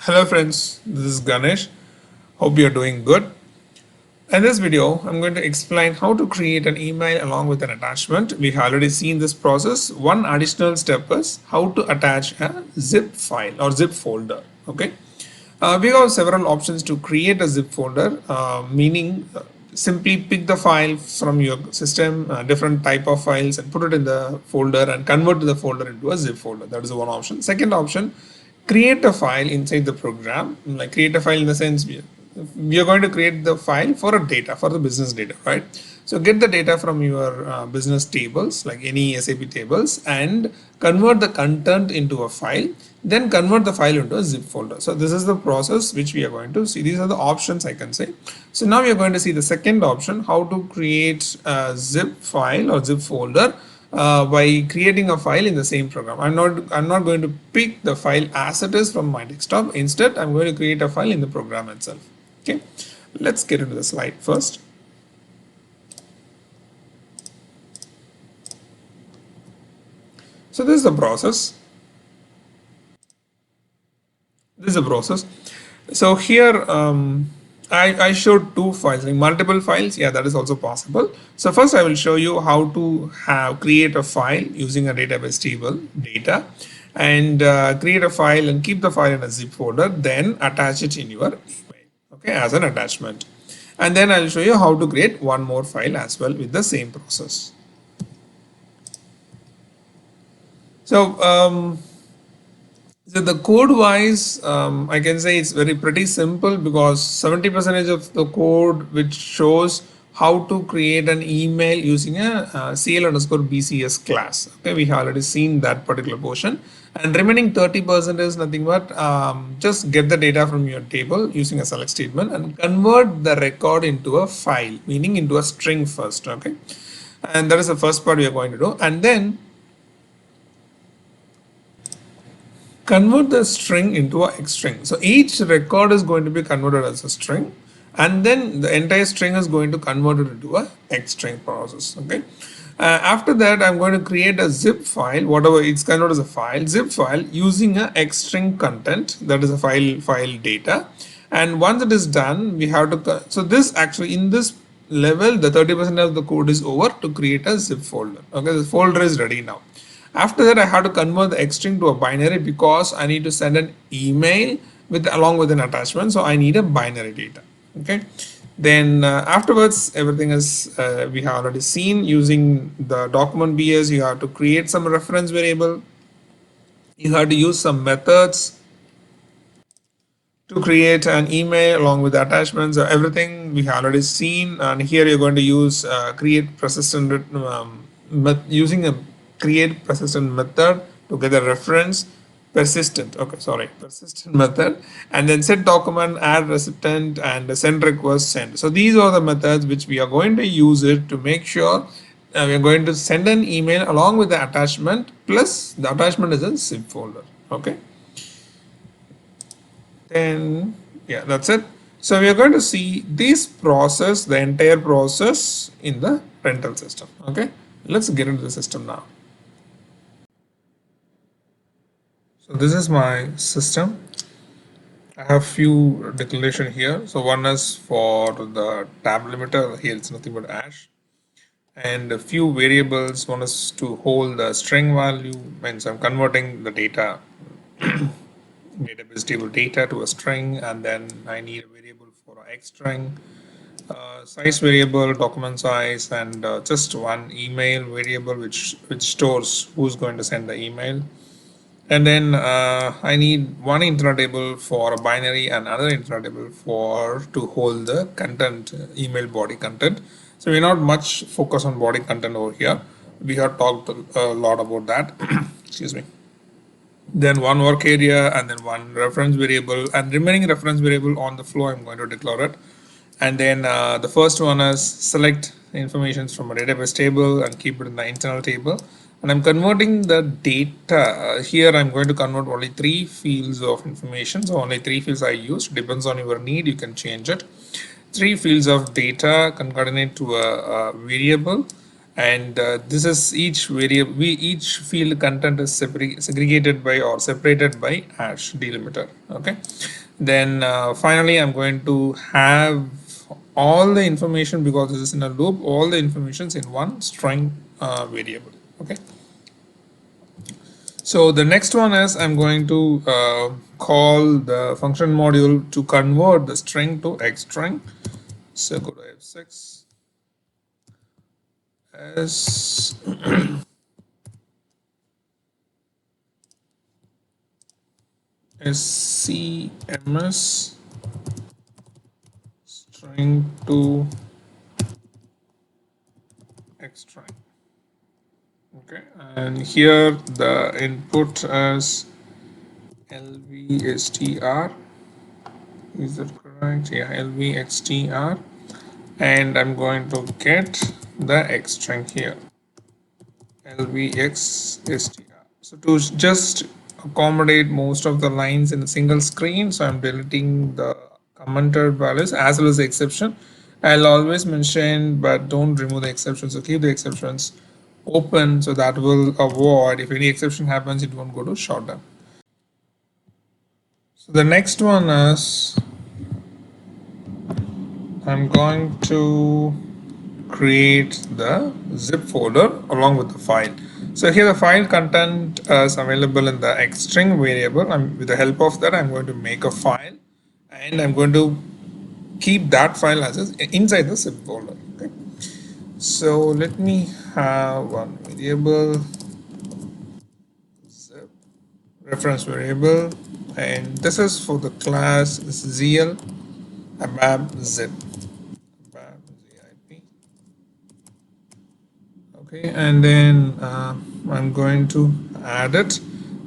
Hello friends, this is Ganesh. Hope you're doing good. In this video, I'm going to explain how to create an email along with an attachment. We have already seen this process. One additional step is how to attach a zip file or zip folder. Okay. We have several options to create a zip folder, meaning simply pick the file from your system, different type of files, and put it in the folder and convert the folder into a zip folder. That is one option. Second option, create a file inside the program. Like create a file in the sense we are going to create the file for a data, for the business data, right? So get the data from your business tables, like any SAP tables, and convert the content into a file, then convert the file into a zip folder. So this is the process which we are going to see. These are the options I can say. So now we are going to see the second option, how to create a zip file or zip folder by creating a file in the same program. I'm not going to pick the file as it is from my desktop. Instead, I'm going to create a file in the program itself. Okay, let's get into the slide first. So this is the process. So here I showed two files, like multiple files. Yeah, that is also possible. So first I will show you how to create a file using a database table data, and create a file and keep the file in a zip folder, then attach it in your email, okay, as an attachment. And then I'll show you how to create one more file as well with the same process. So so the code wise, I can say it's pretty simple, because 70% of the code which shows how to create an email using a CL_BCS class. Okay, we have already seen that particular portion, and remaining 30% is nothing but just get the data from your table using a select statement and convert the record into a file, meaning into a string first. Okay, and that is the first part we are going to do, and then convert the string into a X string. So each record is going to be converted as a string, and then the entire string is going to convert it into a X string process. Okay. After that, I'm going to create a zip file, whatever it's converted as a file, zip file using a X string content, that is a file data. And once it is done, we have to, so this actually in this level, the 30% of the code is over to create a zip folder. Okay, the folder is ready now. After that, I have to convert the X string to a binary, because I need to send an email along with an attachment. So I need a binary data. Okay. Then afterwards, everything is we have already seen. Using the document BS, you have to create some reference variable. You have to use some methods to create an email along with the attachments. So everything we have already seen. And here you're going to use create persistent using a create persistent method to get a reference persistent method, and then set document, add recipient, and send request, send. So these are the methods which we are going to use it to make sure we are going to send an email along with the attachment, plus the attachment is a zip folder. Okay, then yeah, that's it. So we are going to see this process, the entire process in the rental system. Okay, let's get into the system now. So this is my system. I have few declaration here. So one is for the tab limiter. Here it's nothing but hash, and a few variables. One is to hold the string value, means I'm converting the data database table data to a string, and then I need a variable for a X string, size variable, document size, and just one email variable which stores who's going to send the email. And then I need one internal table for a binary and another internal table for to hold the content, email body content. So we're not much focused on body content over here. We have talked a lot about that. Excuse me. Then one work area, and then one reference variable, and remaining reference variable on the flow I'm going to declare it. And then the first one is select information from a database table and keep it in the internal table. And I'm converting the data. Here I'm going to convert only 3 fields of information. So only 3 fields I used. Depends on your need, you can change it. 3 fields of data concatenate to a variable, and this is each variable, we each field content is segregated by or separated by hash delimiter. Okay, then finally I'm going to have all the information, because this is in a loop, all the informations in one string variable. Okay, so the next one is I'm going to call the function module to convert the string to X string. So go to F6 S SCMS string to X string. Okay, and here the input is LVSTR. Is that correct? Yeah, LVXTR, and I'm going to get the X string here, LVXSTR. So to just accommodate most of the lines in a single screen, so I'm deleting the commented values as well as the exception. I'll always mention, but don't remove the exceptions. So keep the exceptions open, so that will avoid, if any exception happens, it won't go to shutdown. So the next one is I'm going to create the zip folder along with the file. So here the file content is available in the X string variable. With the help of that, I'm going to make a file, and I'm going to keep that file as inside the zip folder. Okay, so let me have one variable, zip reference variable, and this is for the class ZL ABAP zip, ABAP zip. Okay, and then I'm going to add it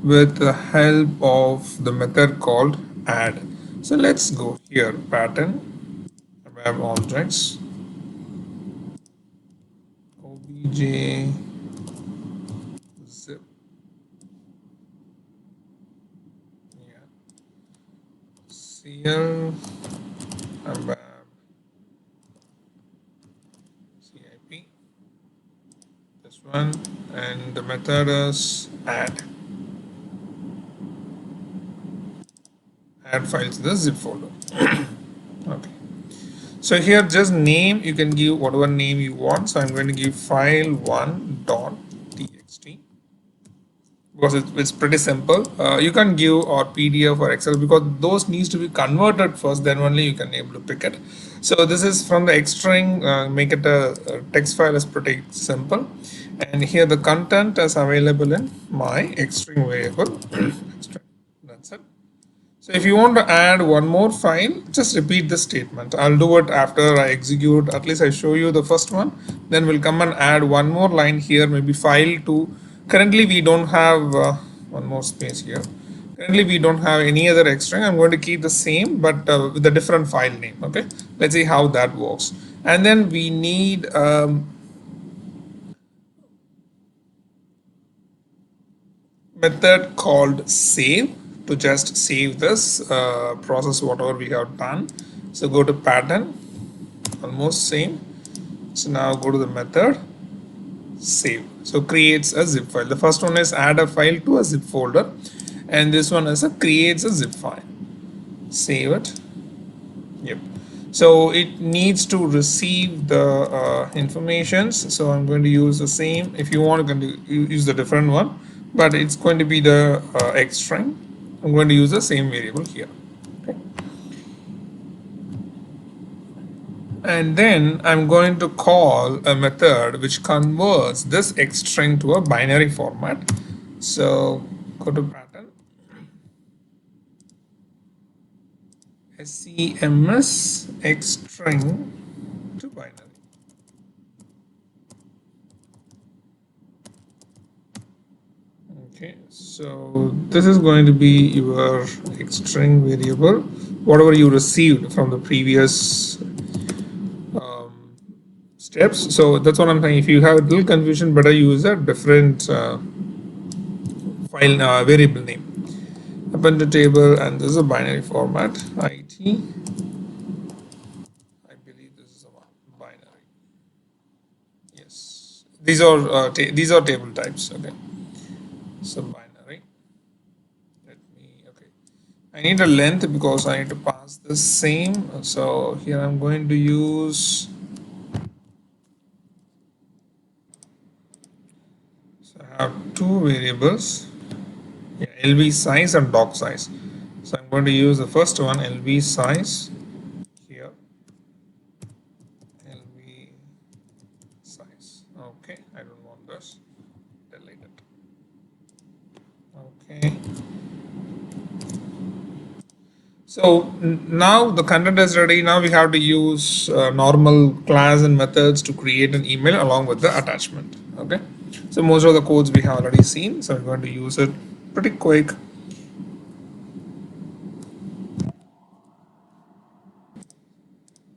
with the help of the method called add. So let's go here, pattern, web objects, obj zip, yeah, cl web zip, this one, and the method is add file to the zip folder. Okay, so here just name, you can give whatever name you want. So I'm going to give file1.txt, because it's pretty simple. You can give or PDF or Excel, because those needs to be converted first, then only you can able to pick it. So this is from the X string, make it a text file is pretty simple. And here the content is available in my X string variable. That's it. So if you want to add one more file, just repeat the statement. I'll do it after I execute. At least I show you the first one. Then we'll come and add one more line here, maybe file to. Currently we don't have one more space here. Currently we don't have any other X string. I'm going to keep the same, but with a different file name. Okay. Let's see how that works. And then we need method called save to just save this process whatever we have done. So go to pattern, almost same. So now go to the method save. So creates a zip file. The first one is add a file to a zip folder, and this one is a creates a zip file. Save it. Yep. So it needs to receive the informations. So I'm going to use the same. If you want, you can use the different one, but it's going to be the X string. I'm going to use the same variable here. Okay. And then I'm going to call a method which converts this X string to a binary format. So go to pattern, SCMS X string to binary. Okay, so this is going to be your string variable, whatever you received from the previous steps. So that's what I'm saying. If you have a little confusion, better use a different file variable name. Append to table, and this is a binary format. IT. I believe this is a binary. Yes, these are table types. Okay, so binary. Let me, okay. I need a length because I need to pass the same. So here I'm going to use, so I have two variables, yeah, LV size and doc size. So I'm going to use the first one, LV size here, LV size. Okay, I don't want this. Delete it. Okay. So now the content is ready. Now we have to use normal class and methods to create an email along with the attachment. Okay. So most of the codes we have already seen. So I'm going to use it pretty quick.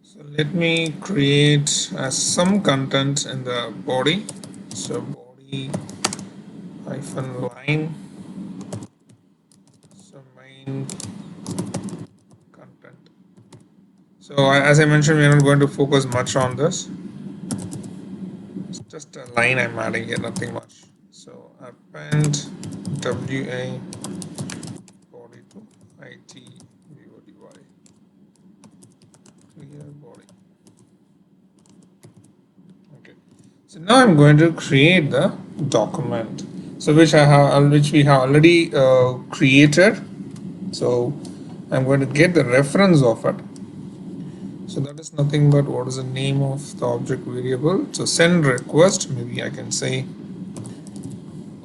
So let me create some content in the body. So body hyphen line. So main content. So as I mentioned, we are not going to focus much on this. It's just a line I'm adding here, nothing much. So append WA body to IT BODY clear body. Okay. So now I'm going to create the document. So which we have already created. So I'm going to get the reference of it. So that is nothing but what is the name of the object variable. So send request, maybe I can say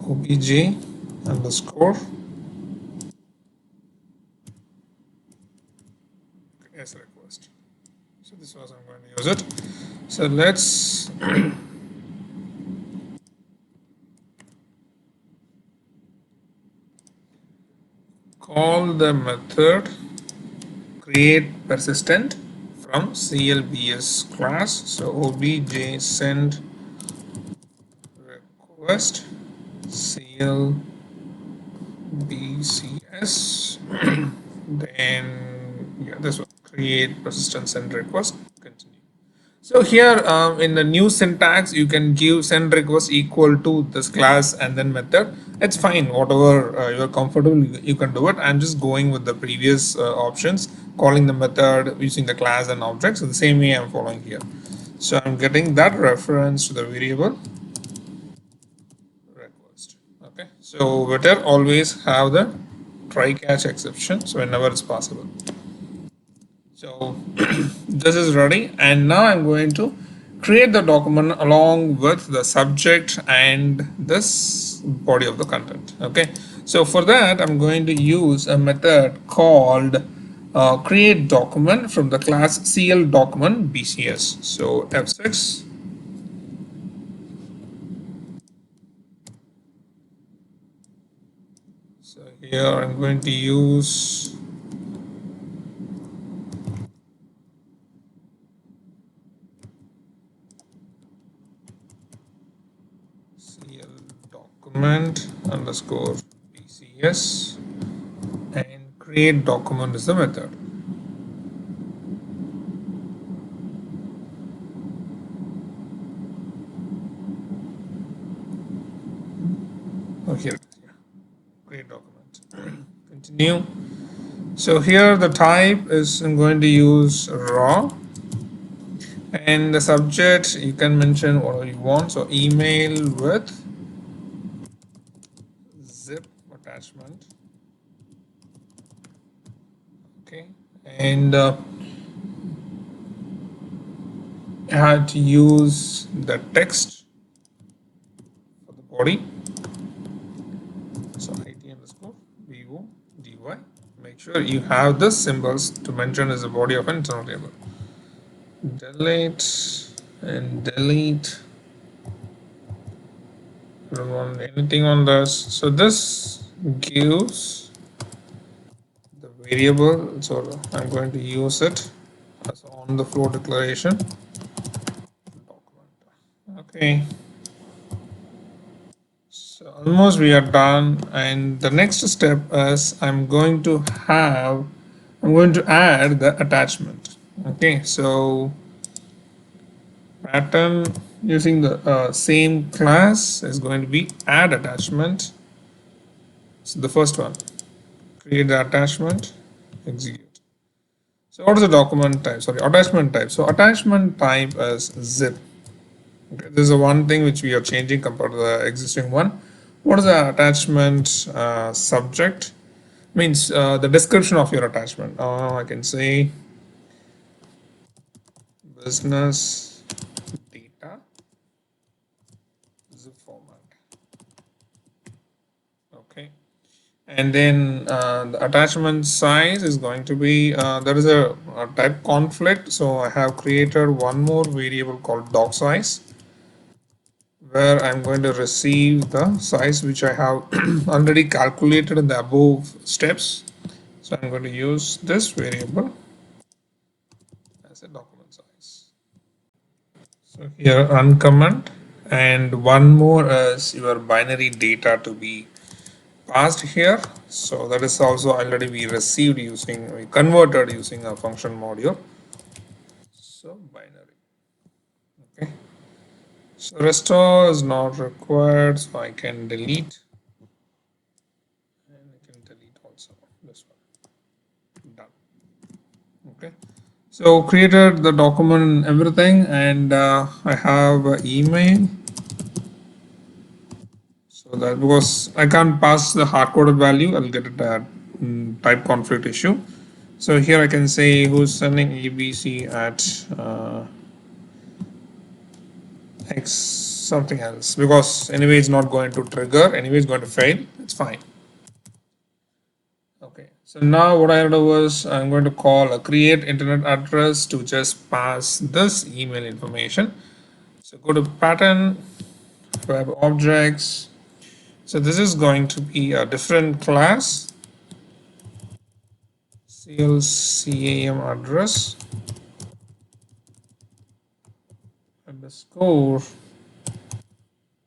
obj underscore as request. So this was I'm going to use it. So let's call the method create persistent from CLBS class. So obj send request CLBCS then yeah, this one create persistent send request continue. So here in the new syntax, you can give send request equal to this class and then method. It's fine, whatever you're comfortable, you can do it. I'm just going with the previous options, calling the method using the class and object. So the same way I'm following here. So I'm getting that reference to the variable request. Okay. So better always have the try catch exception. So whenever it's possible. So this is ready, and now I'm going to create the document along with the subject and this body of the content. Okay, so for that I'm going to use a method called create document from the class CL document BCS. So F6. So here I'm going to use CL document underscore BCS, and create document is the method. Oh, here it is. Yeah. Create document. Continue. So here the type is I'm going to use raw, and the subject you can mention whatever you want. So email with zip attachment. Okay, and I had to use the text for the body. So it underscore vo dy. Make sure you have the symbols to mention as the body of an internal table. Delete and delete. I don't want anything on this. So this gives the variable. So I'm going to use it as on the flow declaration document. Okay. So almost we are done, and the next step is I'm going to add the attachment. Okay, so pattern using the same class is going to be add attachment. So the first one, create the attachment, execute. So what is the document type? Sorry, attachment type. So attachment type is zip. Okay, this is the one thing which we are changing compared to the existing one. What is the attachment subject? Means the description of your attachment. I can say business data zip format. Okay, and then the attachment size is going to be there is a type conflict, so I have created one more variable called doc size, where I'm going to receive the size which I have already calculated in the above steps. So I'm going to use this variable as a document size. So here uncomment, and one more is your binary data to be passed here. So that is also already we received using, we converted using a function module. So binary. Okay. So restore is not required, so I can delete, and I can delete also this one. Done. Okay. So created the document and everything, and I have an email. So that because I can't pass the hard-coded value, I'll get it at type conflict issue. So here I can say who's sending ABC at X something else, because anyway it's not going to trigger, anyway it's going to fail, it's fine. Okay, so now what I do is I'm going to call a create internet address to just pass this email information. So go to pattern, web objects. So this is going to be a different class, CLCAM address underscore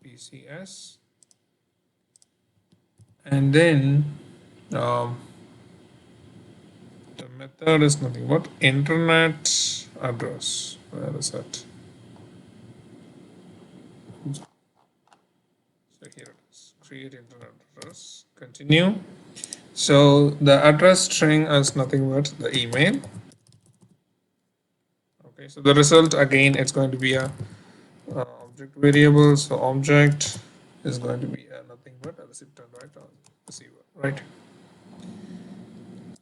PCS, and then um, the method is nothing but internet address. Where is that? So here it is. Create internet address. Continue. So the address string is nothing but the email. Okay. So the result again, it's going to be a object variable. So object is going to be nothing but a receptor, right? Or receiver, right?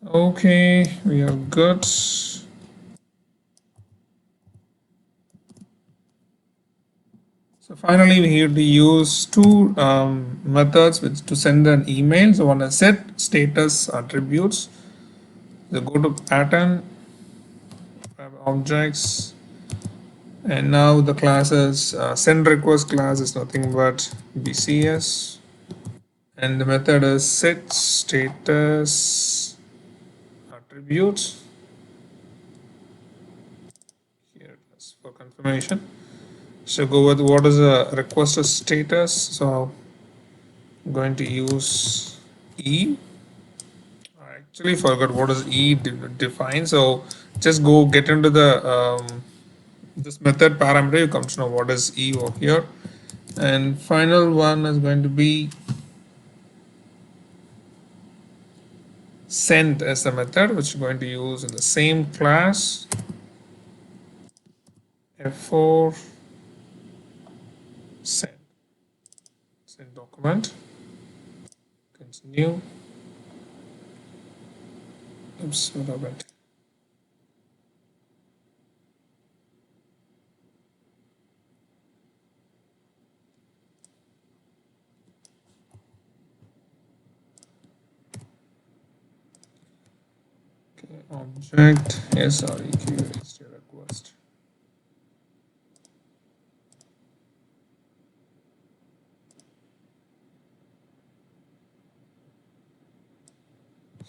Okay, we are good. So finally, we have to use two methods which to send an email. So one is set status attributes. So go to pattern, web objects, and now the classes send request class is nothing but BCS, and the method is set status attributes. Here it is for confirmation. So go with what is the request status. So I'm going to use E. I actually forgot what is E define. So just go get into the this method parameter. You come to know what is E over here. And final one is going to be send as the method which you're going to use in the same class. F4 send document. Continue. Oops, what happened? Okay, object SREQ request.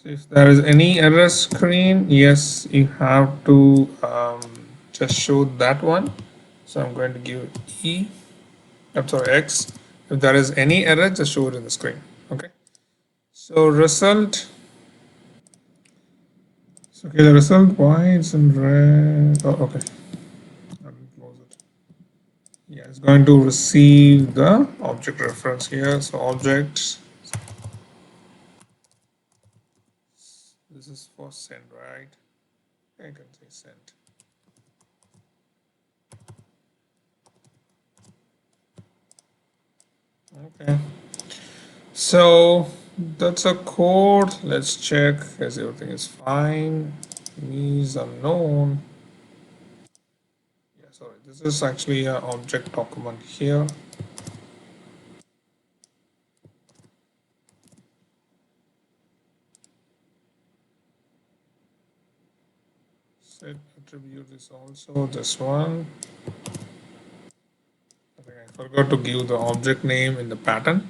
So if there is any error screen, yes, you have to just show that one. So I'm going to give E, I'm sorry, X. If there is any error, just show it in the screen. Okay. So result. So okay, the result, why it's in red? Oh, okay. I will close it. Yeah, it's It's going to receive the object reference here. So object, this is for send, right? I can say send. Okay. So that's a code. Let's check as everything is fine. Is unknown. Yeah, sorry. This is actually an object document here. Set attribute is also this one. I think I forgot to give the object name in the pattern.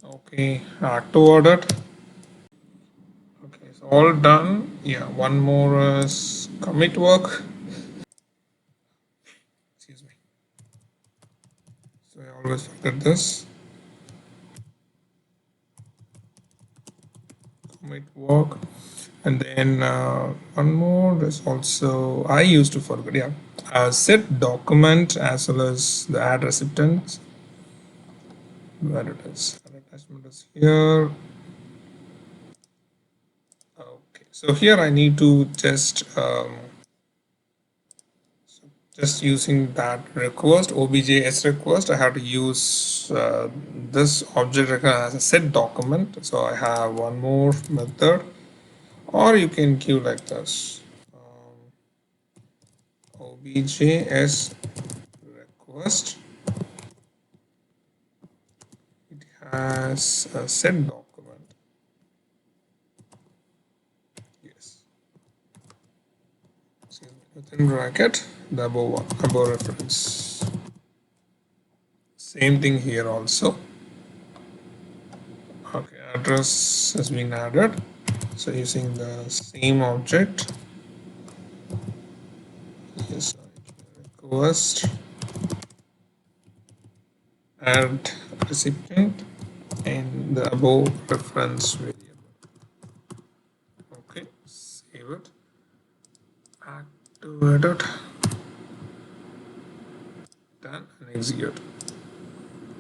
Okay, add to audit. Okay, so all done. Yeah, one more is commit work. Excuse me. So I always forget this. Commit work. And then one more is also, I used to forget, yeah. Set document as well as the add recipient. Where it is. Attachment is here. Okay, so here I need to just using that request objs request, I have to use this object as a set document. So I have one more method, or you can give like this, objs request. It has a set document. Yes. Within bracket the above reference. Same thing here also. Okay, address has been added. So using the same object, yes, request add recipient and the above reference variable. Okay, save it. Add to edit. Done and execute.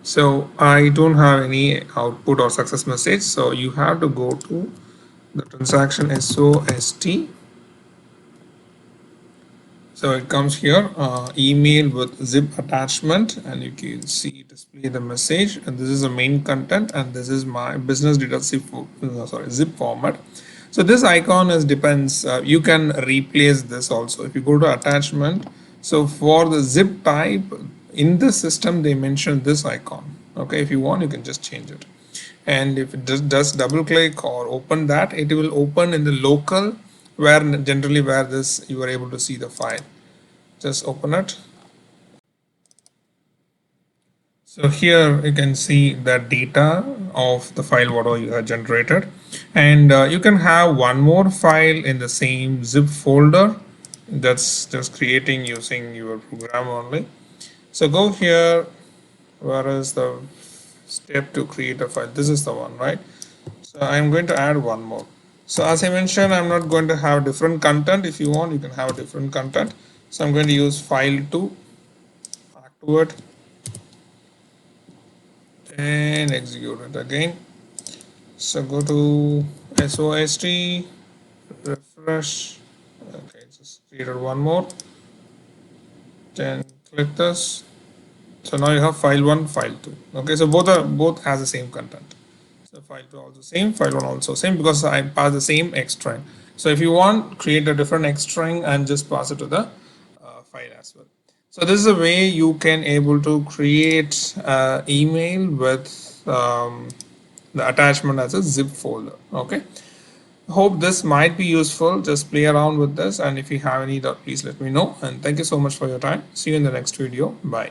So I don't have any output or success message. So you have to go to the transaction SOST. So it comes here, email with zip attachment, and you can see display the message, and this is the main content, and this is my business data zip format. So this icon is depends, you can replace this also if you go to attachment. So for the zip type in the system they mentioned this icon. Okay, if you want you can just change it, and if it does double click or open that, it will open in the local where generally where this you are able to see the file. Just open it. So here you can see the data of the file whatever you have generated, and you can have one more file in the same zip folder. That's just creating using your program only. So go here, where is the step to create a file? This is the one, right? So I'm going to add one more. So as I mentioned, I'm not going to have different content. If you want, you can have different content. So I'm going to use file 2, back to it, and execute it again. So go to SOST, refresh. Okay, just created one more. Then click this. So now you have file 1, file 2. Okay, so both has the same content. So file 2 also same, file 1 also same, because I pass the same X string. So if you want, create a different X string and just pass it to the file as well. So this is a way you can able to create email with the attachment as a zip folder. Okay, hope this might be useful. Just play around with this, and if you have any doubt, please let me know. And thank you so much for your time. See you in the next video. Bye.